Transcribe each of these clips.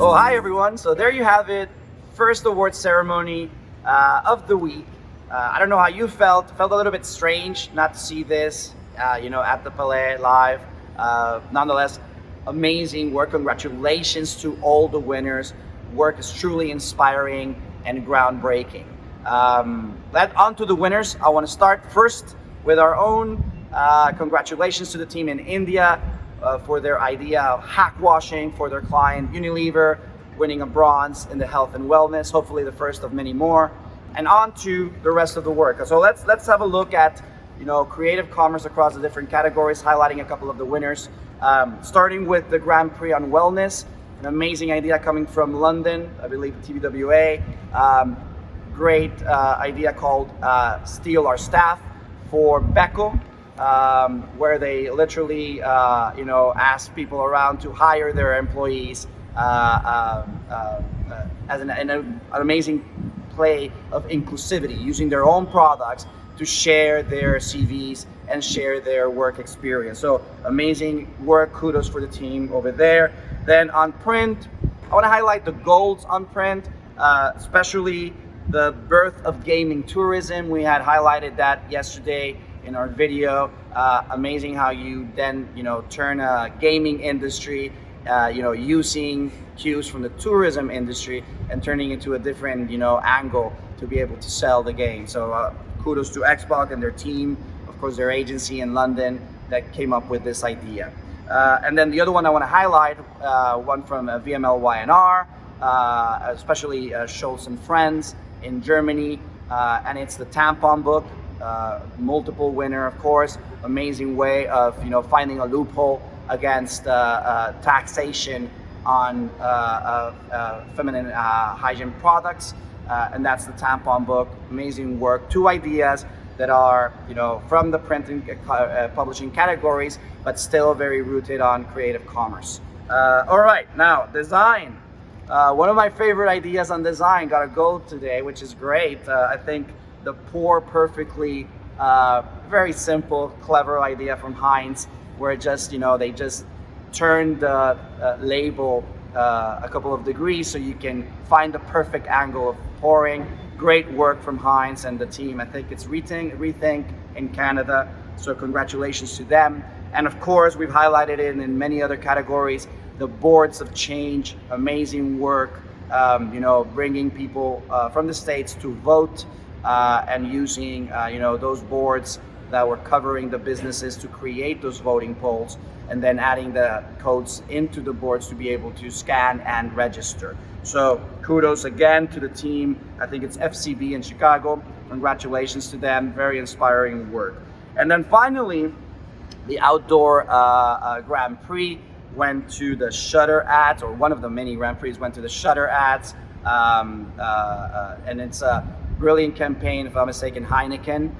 So hi everyone, so there you have it, first award ceremony of the week. I don't know how you felt a little bit strange not to see this, at the Palais live. Nonetheless, amazing work, congratulations to all the winners. Work is truly inspiring and groundbreaking. On to the winners. I want to start first with our own congratulations to the team in India for their idea of hackwashing for their client Unilever, winning a bronze in the health and wellness, hopefully the first of many more. And on to the rest of the work. So let's have a look at creative commerce across the different categories, highlighting a couple of the winners. Starting with the Grand Prix on wellness, an amazing idea coming from London, I believe TBWA. Great idea called Steal Our Staff for Beko, where they literally ask people around to hire their employees as an amazing play of inclusivity, using their own products to share their CVs and share their work experience. So amazing work, kudos for the team over there. Then on print, I want to highlight the golds on print, especially the birth of gaming tourism. We had highlighted that yesterday in our video. Amazing how you then turn a gaming industry using cues from the tourism industry and turning into a different angle to be able to sell the game. So kudos to Xbox and their team, of course their agency in London that came up with this idea. And then the other one I want to highlight, one from VMLY&R, especially Schultz and Friends in Germany, and it's the tampon book. Multiple winner, of course. Amazing way of finding a loophole against taxation on feminine hygiene products, and that's the tampon book. Amazing work. Two ideas that are from the print and publishing categories, but still very rooted on creative commerce. All right, now design. One of my favorite ideas on design got a gold today, which is great. I think the pour perfectly, very simple, clever idea from Heinz, where they just turned the label a couple of degrees so you can find the perfect angle of pouring. Great work from Heinz and the team. I think it's Rethink in Canada, so congratulations to them. And of course, we've highlighted it in many other categories. The boards of change, amazing work, bringing people from the States to vote and using those boards that were covering the businesses to create those voting polls, and then adding the codes into the boards to be able to scan and register. So kudos again to the team. I think it's FCB in Chicago. Congratulations to them. Very inspiring work. And then finally, the outdoor Grand Prix went to the Shutter ads, or one of the many Grand Prix went to the Shutter ads, and it's a brilliant campaign, if I'm mistaken, Heineken.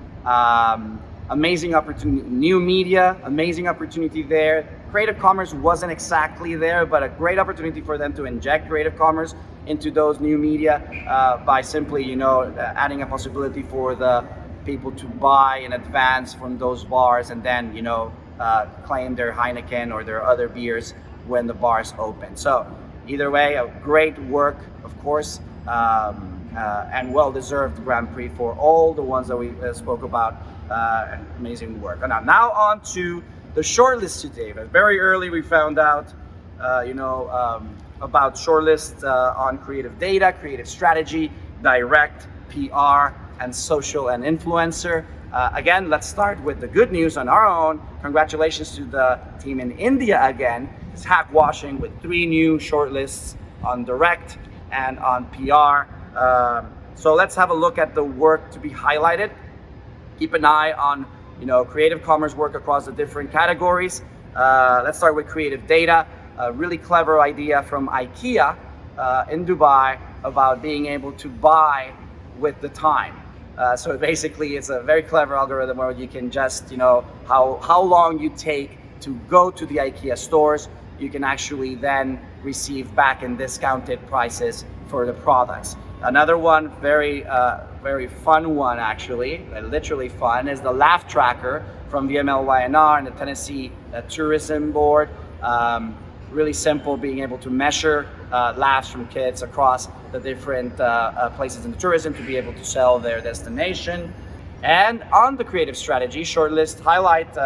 Amazing opportunity, new media, amazing opportunity there. Creative commerce wasn't exactly there, but a great opportunity for them to inject creative commerce into those new media by simply, adding a possibility for the people to buy in advance from those bars and then, claim their Heineken or their other beers when the bars open. So either way, a great work, of course, and well-deserved Grand Prix for all the ones that we spoke about. Amazing work. Now on to the shortlist today. But very early we found out, about shortlists on creative data, creative strategy, direct, PR, and social and influencer. Again, let's start with the good news on our own. Congratulations to the team in India again. It's Hackwashing with 3 new shortlists on direct and on PR. So let's have a look at the work to be highlighted. Keep an eye on creative commerce work across the different categories. Let's start with creative data. A really clever idea from IKEA in Dubai about being able to buy with the time. So basically, it's a very clever algorithm where you can just, how long you take to go to the IKEA stores, you can actually then receive back in discounted prices for the products. Another one, very fun one actually, literally fun, is the Laugh Tracker from VMLY&R and the Tennessee Tourism Board. Really simple, being able to measure laughs from kids across the different places in the tourism to be able to sell their destination. And on the creative strategy, shortlist highlight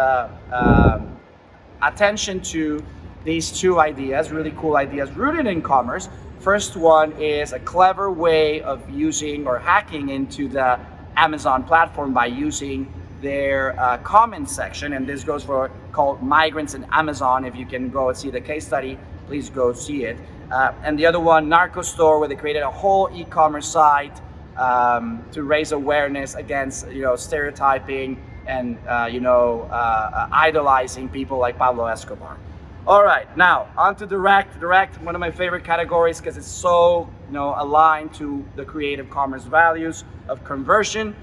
attention to these two ideas, really cool ideas rooted in commerce. First one is a clever way of using or hacking into the Amazon platform by using their comments section, and this goes for called Migrants in Amazon. If you can go and see the case study, please go see it. And the other one, Narco Store, where they created a whole e-commerce site to raise awareness against stereotyping and idolizing people like Pablo Escobar. All right, now on to direct. Direct, one of my favorite categories because it's so aligned to the creative commerce values of conversion.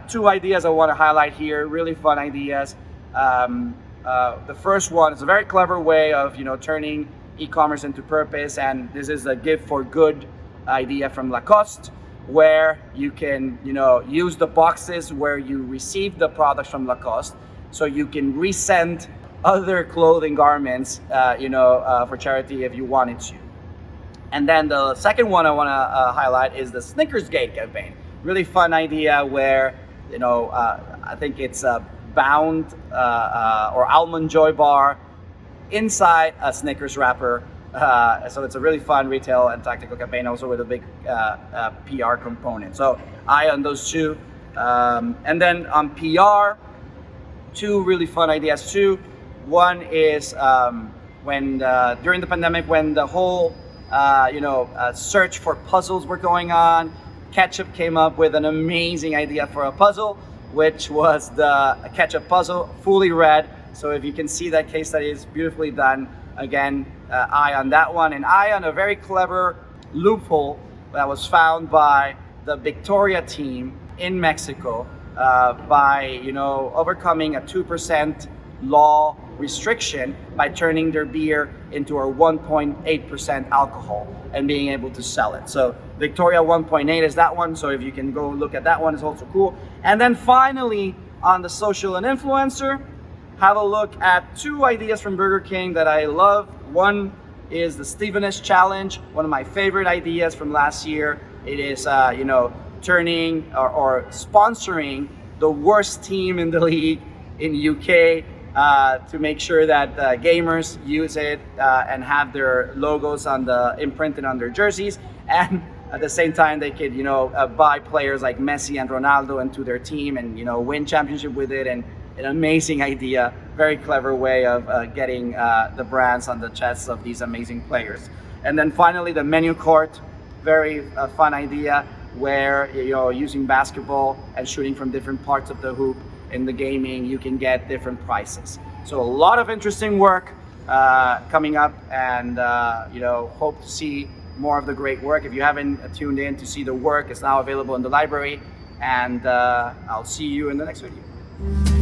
Two ideas I want to highlight here, really fun ideas. The first one is a very clever way of turning e-commerce into purpose, and this is a gift for good idea from Lacoste, where you can use the boxes where you receive the products from Lacoste, so you can resend other clothing garments for charity if you wanted to. And then the second one I want to highlight is the Snickersgate campaign. Really fun idea where I think it's a Bound or Almond Joy bar inside a Snickers wrapper. So it's a really fun retail and tactical campaign, also with a big PR component. So eye on those two. And then on PR, two really fun ideas too. One is when during the pandemic, when the whole search for puzzles were going on, Ketchup came up with an amazing idea for a puzzle, which was the Ketchup puzzle, fully red. So if you can see that case study, is beautifully done. Again, eye on that one, and eye on a very clever loophole that was found by the Victoria team in Mexico by overcoming a 2% law restriction by turning their beer into a 1.8% alcohol and being able to sell it. So Victoria 1.8 is that one. So if you can go look at that one, it's also cool. And then finally, on the social and influencer, have a look at two ideas from Burger King that I love. One is the Steveness Challenge, one of my favorite ideas from last year. It is turning or sponsoring the worst team in the league in UK to make sure that gamers use it and have their logos imprinted on their jerseys, and at the same time they could buy players like Messi and Ronaldo into their team and win championship with it. And an amazing idea, very clever way of getting the brands on the chests of these amazing players. And then finally, the menu court, very fun idea where using basketball and shooting from different parts of the hoop in the gaming, you can get different prices. So a lot of interesting work coming up, and hope to see more of the great work. If you haven't tuned in to see the work, it's now available in the library, and I'll see you in the next video.